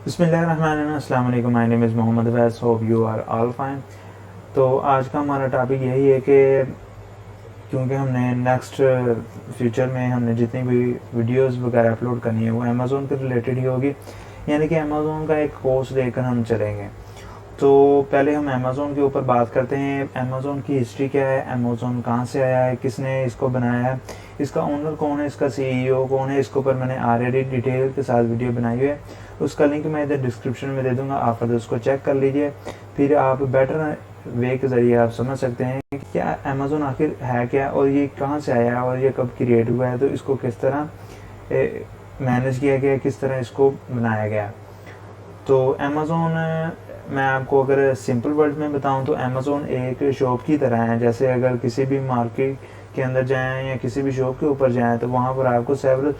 बिस्मिल्लाहिर्रहमानिर्रहीम। अस्सलाम वालेकुम। My name is Mohammad Awais. Hope you are all fine. तो आज का हमारा टॉपिक यही है कि क्योंकि हमने नेक्स्ट फ्यूचर में हमने जितनी भी वीडियोस वगैरह अपलोड करनी है वो अमेज़ोन के रिलेटेड ही होगी, यानी कि अमेज़ोन का एक कोर्स लेकर हम चलेंगे। तो पहले हम अमेज़ोन के ऊपर बात करते हैं। अमेज़ोन की हिस्ट्री क्या है, अमेज़ोन कहाँ से आया है, किसने इसको बनाया है, इसका ओनर कौन है, इसका सीईओ कौन है। इसके ऊपर मैंने ऑलरेडी डिटेल के साथ वीडियो बनाई हुई है, उसका लिंक मैं इधर डिस्क्रिप्शन में दे दूंगा, आप फिर उसको चेक कर लीजिए। फिर आप बेटर वे के ज़रिए आप समझ सकते हैं कि क्या अमेज़ोन आखिर है क्या, और ये कहाँ से आया है, और ये कब क्रिएट हुआ है, तो इसको किस तरह मैनेज किया गया, किस तरह इसको बनाया गया। तो अमेज़ोन, मैं आपको अगर सिंपल वर्ड में बताऊं तो अमेज़ोन एक शॉप की तरह है। जैसे अगर किसी भी मार्केट के अंदर जाएं या किसी भी शॉप के ऊपर जाएं तो वहाँ पर आपको सेवरल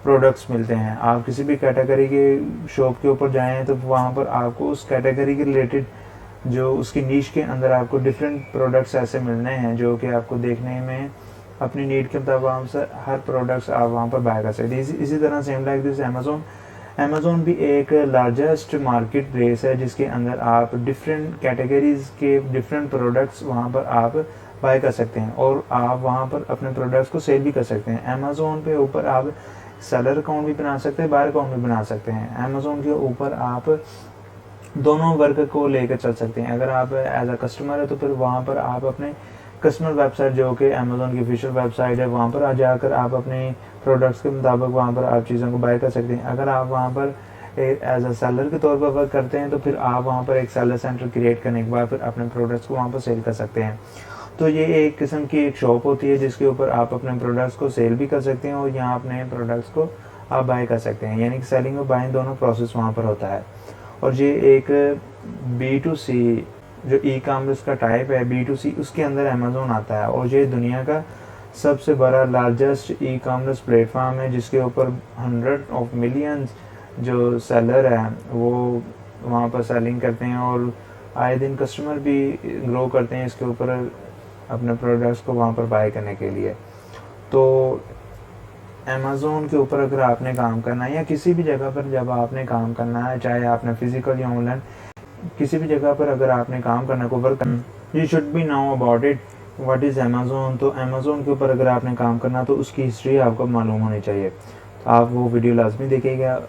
प्रोडक्ट्स मिलते हैं। आप किसी भी कैटेगरी के शॉप के ऊपर जाएं तो वहाँ पर आपको उस कैटेगरी के रिलेटेड जो उसकी नीश के अंदर आपको डिफरेंट प्रोडक्ट्स ऐसे मिलने हैं जो कि आपको देखने में अपनी नीड के मुताबिक हर प्रोडक्ट्स आप वहाँ पर बाय कर सकते हैं। इसी तरह सेम लाइक दिस अमेज़ोन भी एक लार्जेस्ट मार्केट प्लेस है जिसके अंदर आप डिफरेंट कैटेगरीज के डिफरेंट प्रोडक्ट्स वहाँ पर आप बाय कर सकते हैं और आप वहाँ पर अपने प्रोडक्ट्स को सेल भी कर सकते हैं। अमेज़ोन पे ऊपर आप सेलर अकाउंट भी बना सकते हैं, बायर अकाउंट भी बना सकते हैं। अमेज़ोन के ऊपर आप दोनों वर्ग को लेकर चल सकते हैं। अगर आप एज अ कस्टमर है तो फिर वहाँ पर आप अपने कस्टमर वेबसाइट जो कि अमेज़ोन की ऑफिशियल वेबसाइट है वहाँ पर आ जाकर आप अपने प्रोडक्ट्स के मुताबिक वहाँ पर आप चीज़ों को बाय कर सकते हैं। अगर आप वहाँ पर एज अ सेलर के तौर पर वर्क करते हैं तो फिर आप वहाँ पर एक सेलर सेंटर क्रिएट करने के बाद फिर अपने प्रोडक्ट्स को वहाँ पर सेल कर सकते हैं। तो ये एक किस्म की एक शॉप होती है जिसके ऊपर आप अपने प्रोडक्ट्स को सेल भी कर सकते हैं और यहाँ अपने प्रोडक्ट्स को आप बाय कर सकते हैं, यानी कि सेलिंग और बाइंग दोनों प्रोसेस वहाँ पर होता है। और ये एक B2C जो ई कॉमर्स का टाइप है B2C, उसके अंदर अमेज़ोन आता है और ये दुनिया का सबसे बड़ा लार्जेस्ट ई कॉमर्स प्लेटफॉर्म है जिसके ऊपर 100 ऑफ मिलियंस जो सेलर है वो वहाँ पर सेलिंग करते हैं और आए दिन कस्टमर भी ग्रो करते हैं इसके ऊपर अपने प्रोडक्ट्स को वहाँ पर बाय करने के लिए। तो अमेज़ोन के ऊपर अगर आपने काम करना है या किसी भी जगह पर जब आपने काम करना है, चाहे आपने फिजिकल या ऑनलाइन किसी भी जगह पर अगर आपने काम करना को वर्क करना, you should be now about it what is Amazon. तो अमेज़ोन के ऊपर अगर आपने काम करना तो उसकी हिस्ट्री आपको मालूम होनी चाहिए, तो आप वो वीडियो लाजमी देखिएगा।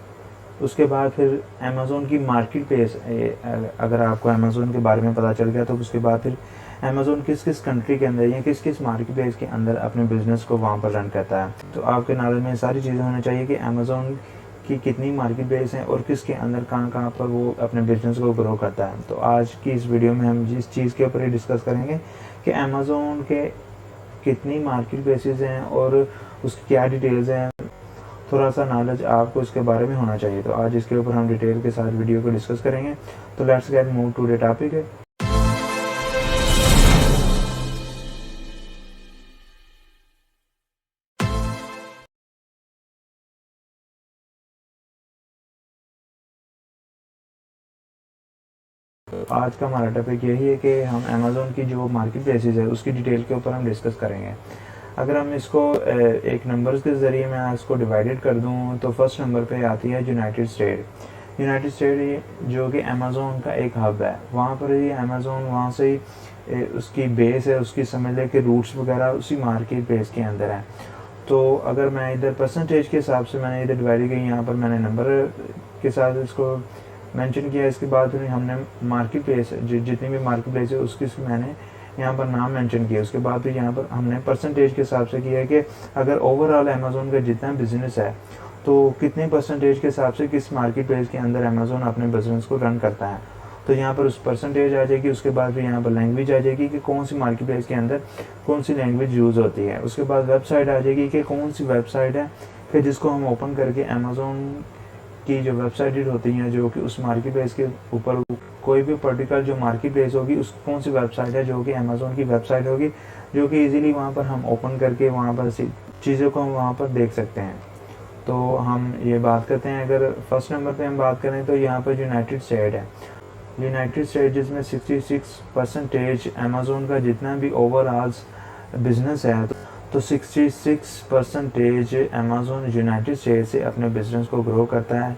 उसके बाद फिर अमेज़ोन की मार्केट प्लेस, अगर आपको अमेज़ोन के बारे में पता चल गया तो उसके बाद फिर अमेज़ोन किस किस कंट्री के अंदर या किस किस मार्केट प्लेस के अंदर अपने बिजनेस को वहाँ पर रन करता है। तो आपके नॉलेज में सारी चीज़ें होनी चाहिए कि अमेज़ोन की कितनी मार्केट प्लेस हैं और किसके अंदर कहाँ कहाँ पर वो अपने बिजनेस को ग्रो करता है। तो आज की इस वीडियो में हम जिस चीज़ के ऊपर ही डिस्कस करेंगे कि अमेज़ोन के कितनी मार्केट प्लेसेस हैं और उसकी क्या डिटेल्स हैं। थोड़ा सा नॉलेज आपको इसके बारे में होना चाहिए। तो आज इसके ऊपर हम डिटेल के साथ वीडियो को डिस्कस करेंगे। तो let's get move to the topic है। आज का हमारा टॉपिक यही है कि हम अमेज़ोन की जो मार्केट प्लेसेस है उसकी डिटेल के ऊपर हम डिस्कस करेंगे। अगर हम इसको एक नंबर्स के ज़रिए मैं इसको डिवाइडेड कर दूं तो फर्स्ट नंबर पे आती है यूनाइटेड स्टेट जो कि अमेज़ोन का एक हब है। वहाँ पर ही अमेज़ोन वहाँ से ही उसकी बेस है, उसकी समझ लें कि रूट्स वगैरह उसी मार्केट प्लेस के अंदर है। तो अगर मैं इधर परसेंटेज के हिसाब से मैंने इधर डिवाइड की, यहाँ पर मैंने नंबर के साथ इसको मेंशन किया। इसके बाद फिर हमने मार्केट प्लेस जितनी भी मार्केट प्लेस है उसकी मैंने यहाँ पर नाम मेंशन किया। उसके बाद फिर यहाँ पर हमने परसेंटेज के हिसाब से किया है कि अगर ओवरऑल अमेज़ोन का जितना बिजनेस है तो कितने परसेंटेज के हिसाब से किस मार्केट प्लेस के अंदर अमेज़ोन अपने बिजनेस को रन करता है। तो यहाँ पर उस परसेंटेज आ जाएगी। उसके बाद फिर यहाँ पर लैंग्वेज आ जाएगी कि कौन सी मार्केट प्लेस के अंदर कौन सी लैंग्वेज यूज़ होती है। उसके बाद वेबसाइट आ जाएगी कि कौन सी वेबसाइट है फिर जिसको हम ओपन करके अमेज़ोन की जो वेबसाइट होती हैं जो कि उस मार्केट प्लेस के ऊपर कोई भी पर्टिकुलर जो मार्केट प्लेस होगी उस कौन सी वेबसाइट है जो कि अमेज़ोन की वेबसाइट होगी जो कि इजीली वहाँ पर हम ओपन करके वहाँ पर चीज़ों को हम वहाँ पर देख सकते हैं। तो हम ये बात करते हैं, अगर फर्स्ट नंबर पे हम बात करें तो यहाँ पर यूनाइटेड स्टेट है। यूनाइटेड स्टेट जिसमें 66% अमेज़ोन का जितना भी ओवरऑल बिजनेस है तो 66% अमेज़ोन यूनाइटेड स्टेट से अपने बिजनेस को ग्रो करता है।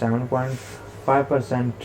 7.5%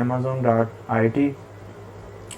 amazon.it.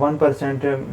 1%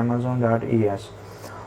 amazon.es.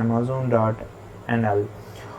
amazon.nl.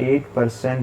8%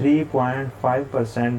3.5%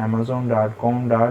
amazon.com.tr